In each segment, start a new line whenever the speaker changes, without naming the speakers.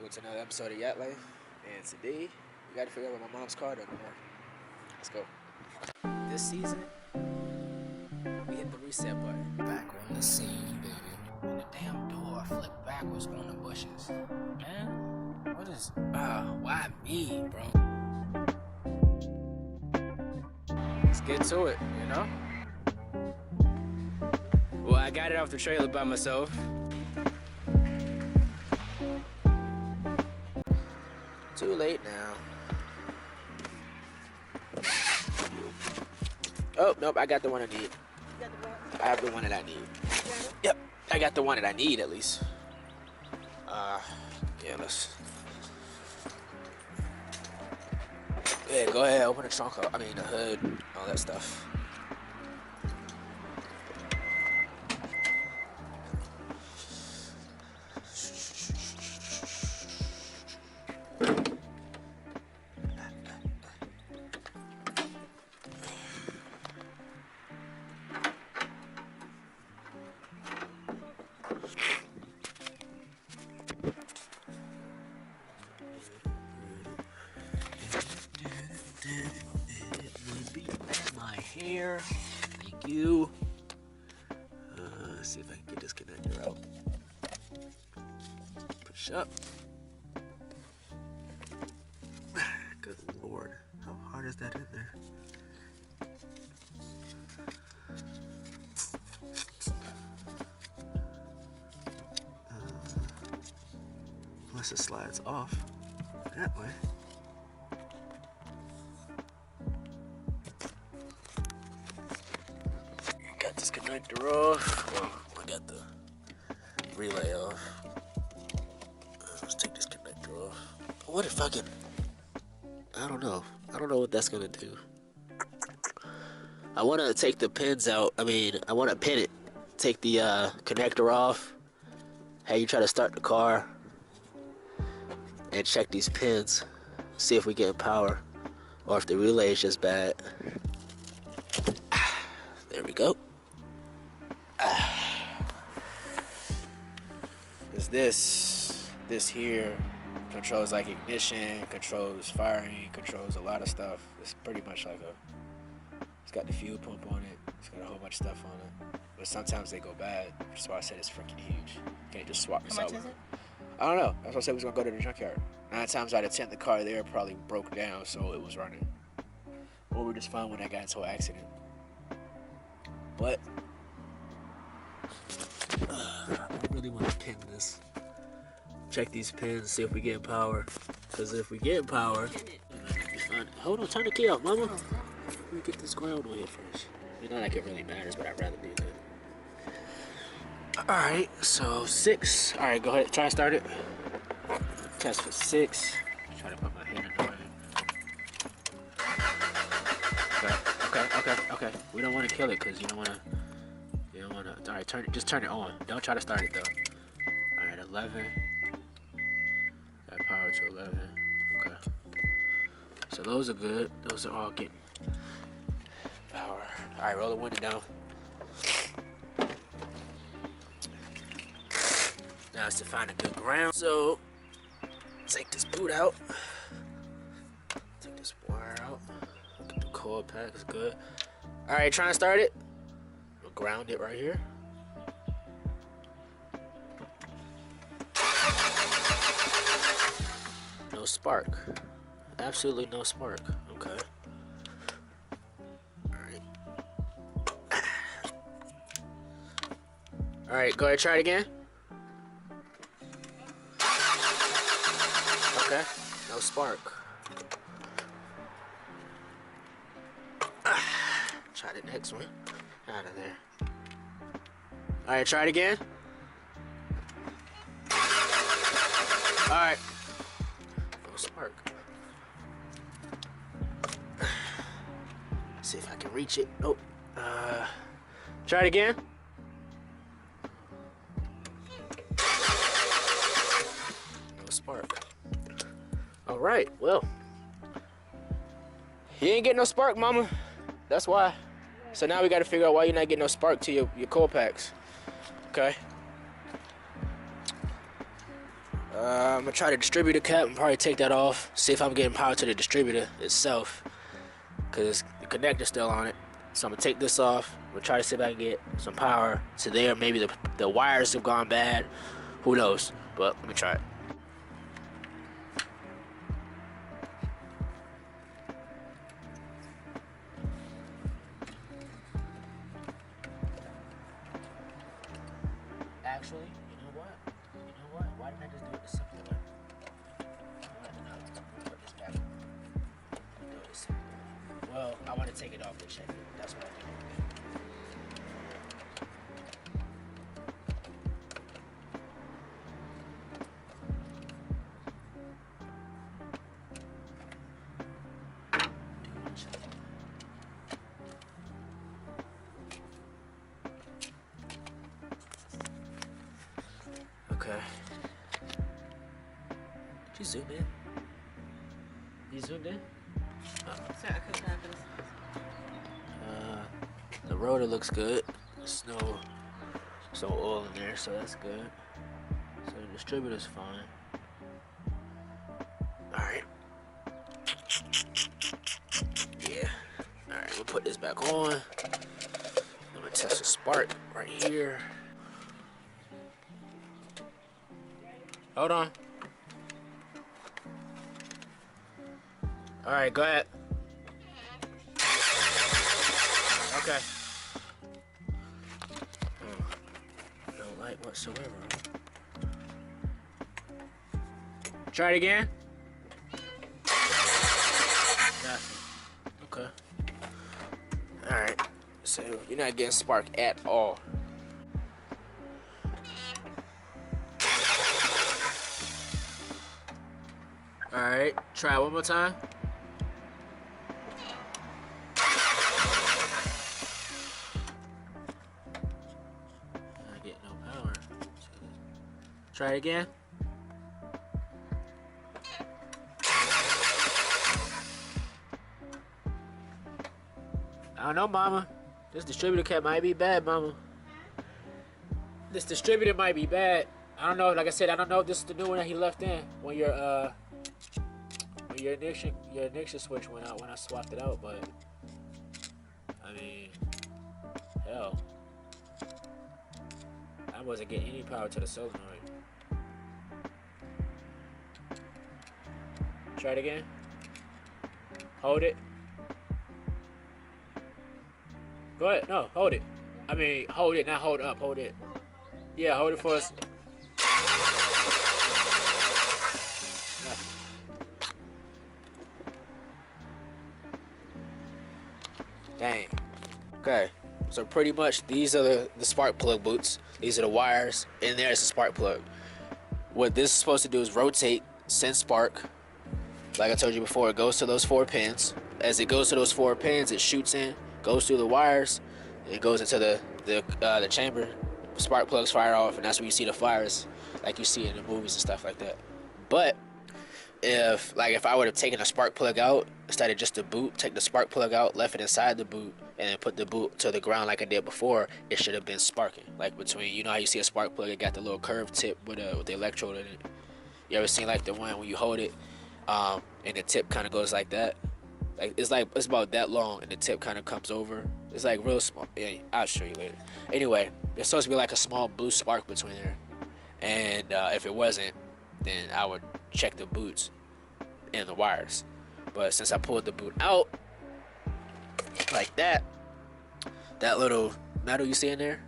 Welcome to another episode of Yacht Life, and today we got to figure out what my mom's car doesn't work. Let's go. This season, we hit the reset button.
Back on the scene, baby. And the damn door flipped backwards on the bushes. Man, what is... why me, bro?
Let's get to it, you know? Well, I got it off the trailer by myself. Too late now. Oh, nope, I got the one I need. I have the one that I need. Yep, I got the one that I need at least. Yeah, let's... Yeah, go ahead, open the trunk up. I mean, the hood, all that stuff. My hair, thank you. Let's see if I can get this connector out. Push up. Good lord, how hard is that in there? Unless it slides off that way. Got this connector off. Well, I got the relay off. Let's take this connector off. What if I can... I don't know. I don't know what that's gonna do. I want to take the pins out. I mean, I want to pin it. Take the connector off. Have you try to start the car and check these pins. See if we get power or if the relay is just bad. There we go. Is this here controls like ignition, controls firing, controls a lot of stuff. It's pretty much like it's got the fuel pump on it. It's got a whole bunch of stuff on it. But sometimes they go bad. That's why I said it's freaking huge. You can't just swap this out.
How much is it?
I don't know. That's why I said we was gonna go to the junkyard. 9 times out of 10, the car there probably broke down, so it was running. Or we just found when I got into an accident. But I really want to pin this. Check these pins, see if we get power. Because if we get power, hold on, turn the key off, mama. Let me get this ground on here first. Not like it really matters, but I'd rather do that. Alright, so 6. Alright, go ahead, try and start it. Test for 6. Try to put my hand in the way. Okay. We don't want to kill it because you don't want to. Alright, just turn it on. Don't try to start it though. Alright, 11. Got power to 11. Okay. So those are good. Those are all getting power. Alright, roll the window down. Now it's to find a good ground. So take this boot out. Take this wire out. Get the cord pack is good. Alright, trying to start it. We'll ground it right here. No spark. Absolutely no spark. Okay. Alright. Alright, go ahead, try it again. Okay, no spark. Try the next one. Out of there. Alright, try it again. Alright. No spark. See if I can reach it. Nope. Try it again. No spark. Alright, well. You ain't getting no spark, mama. That's why. So now we gotta figure out why you're not getting no spark to your core packs. Okay. I'm gonna try the distributor cap and probably take that off. See if I'm getting power to the distributor itself, cause the connector's still on it. So I'm gonna take this off. We'll try to see if I can get some power to there. Maybe the wires have gone bad. Who knows? But let me try it. Actually, you know what? Why didn't I just do it the simple way? Put this back. Do it the simple way. Well, I want to take it off and check it. That's what I do. Okay. Did you zoom in? You zoomed in? Oh.
Sorry, I couldn't have this.
The rotor looks good. There's no oil in there, so that's good. So the distributor's fine. Alright. Yeah. Alright, we'll put this back on. I'm gonna test the spark right here. Hold on. Alright, go ahead. Okay. No light whatsoever. Try it again. Nothing. Okay. Alright. So you're not getting spark at all. Alright, try it one more time. I get no power. Try it again. I don't know, mama. This distributor cap might be bad, mama. This distributor might be bad. I don't know, like I said, I don't know if this is the new one that he left in when your ignition switch went out when I swapped it out, but I mean, hell, I wasn't getting any power to the solenoid. Try it again. Hold it. Go ahead. No, hold it. I mean, hold it, not hold up. Hold it. Yeah, hold it for us. Dang. Okay, so pretty much these are the spark plug boots. These are the wires, and there's the spark plug. What this is supposed to do is rotate, send spark. Like I told you before, it goes to those 4 pins. As it goes to those 4 pins, it shoots in, goes through the wires, and it goes into the chamber. Spark plugs fire off, and that's where you see the fires, like you see in the movies and stuff like that. But if I would have taken a spark plug out instead of just the boot, take the spark plug out, left it inside the boot, and then put the boot to the ground like I did before, it should have been sparking. Like between, you know how you see a spark plug, it got the little curved tip with the electrode in it. You ever seen like the one when you hold it, and the tip kind of goes like that? It's about that long, and the tip kind of comes over. It's like real small. Yeah, I'll show you later. Anyway, there's supposed to be like a small blue spark between there, and if it wasn't, then I would check the boots and the wires. But since I pulled the boot out like that little metal you see in there,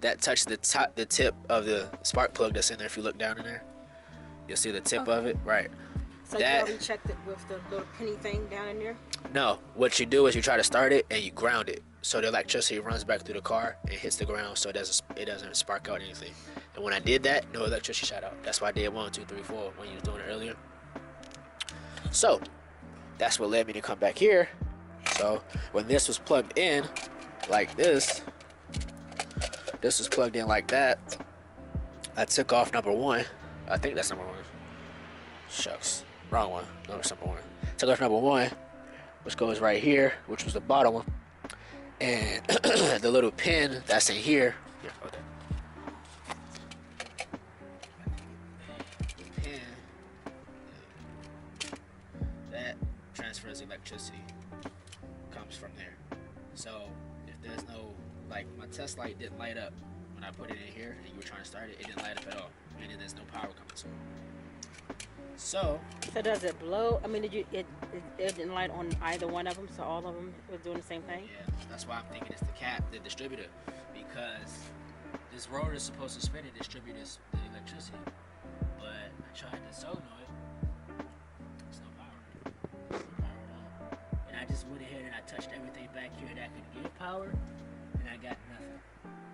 that touched the tip of the spark plug that's in there. If you look down in there, you'll see the tip of it, right?
So you already checked it with the little penny thing down in there?
No, what you do is you try to start it and you ground it, so the electricity runs back through the car and hits the ground, so it doesn't spark out anything. And when I did that, no electricity shot out. That's why I did 1, 2, 3, 4 when you was doing it earlier. So that's what led me to come back here. So when this was plugged in like this was plugged in like that, I took off number 1. I think that's number 1. Shucks, wrong one. No, it's number 1. Took off number 1, which goes right here, which was the bottom one, and the little pin that's in here. Yeah, okay. The pin like my test light didn't light up when I put it in here and you were trying to start it. It didn't light up at all, meaning there's no power coming to it. So
does it blow? I mean, it didn't light on either one of them, so all of them was doing the same thing?
yeah, that's why I'm thinking it's the cap, the distributor, because this rotor is supposed to spin and distribute the electricity. But I tried the solenoid, there's no power. No power at all. And I just went ahead and I touched everything back here that could give power, and I got nothing.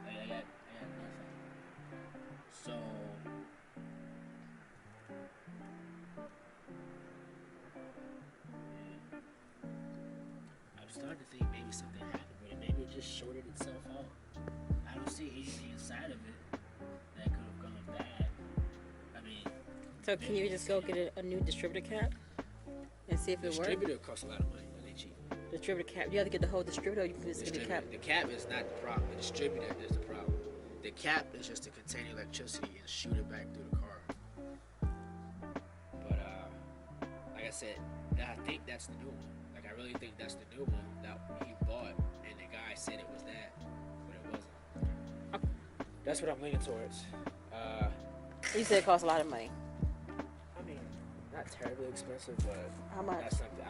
Like, I got nothing. So I'm starting to think maybe something happened with it. Maybe it just shorted itself out. I don't see anything inside of it that could have gone bad. I mean,
So can you just go get a new distributor cap and see if it works?
distributor costs a lot of money. That ain't cheap.
Distributor cap. You have to get the whole distributor, or you can just get the cap.
The cap is not the problem. The distributor is the problem. The cap is just to contain electricity and shoot it back through the car. But like I said, I think that's the new one. Like I really think that's the new one that he bought, and the guy said it was that, but it wasn't. That's what I'm leaning towards.
You said it costs a lot of money.
I mean, not terribly expensive, but
How much?
that's something you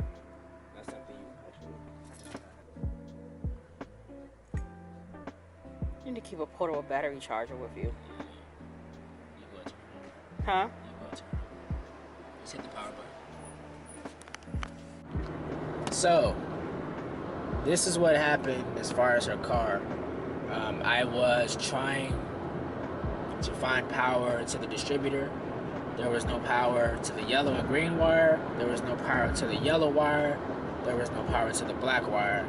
actually.
You need to keep a portable battery charger with you.
You go to
Huh?
You go to Just hit the power button. So, this is what happened as far as her car. I was trying to find power to the distributor. There was no power to the yellow and green wire. There was no power to the yellow wire. There was no power to the black wire.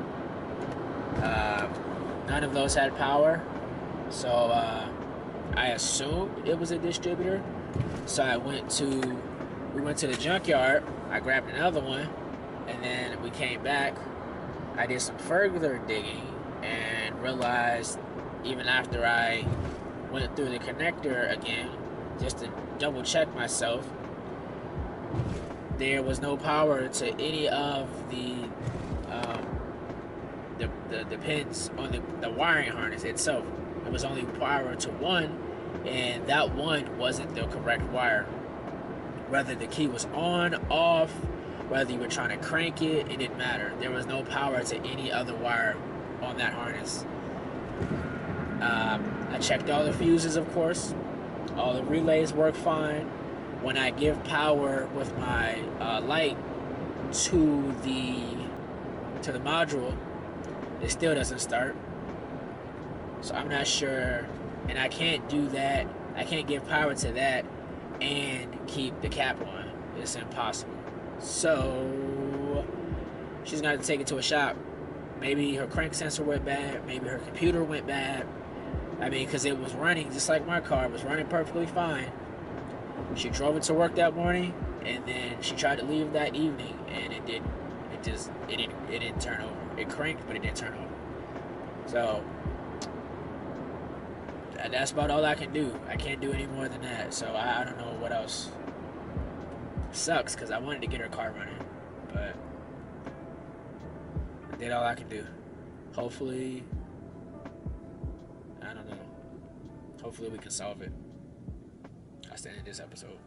None of those had power. So I assumed it was a distributor. So we went to the junkyard. I grabbed another one, and then we came back. I did some further digging and realized, even after I went through the connector again, just to double check myself, there was no power to any of the pins on the wiring harness itself. There was only power to one, and that one wasn't the correct wire. Whether the key was on, off, whether you were trying to crank it, it didn't matter. There was no power to any other wire on that harness. I checked all the fuses, of course. All the relays work fine. When I give power with my light to the module, it still doesn't start. So I'm not sure, and I can't do that. I can't give power to that and keep the cap on. It's impossible. So she's gonna have to take it to a shop. Maybe her crank sensor went bad. Maybe her computer went bad. I mean, because it was running just like my car. It was running perfectly fine. She drove it to work that morning, and then she tried to leave that evening, and it didn't. It didn't turn over. It cranked, but it didn't turn over. So that's about all I can do. I can't do any more than that. So I don't know what else. Sucks, because I wanted to get her car running, but I did all I can do. Hopefully, I don't know. Hopefully we can solve it. I'll stand in this episode.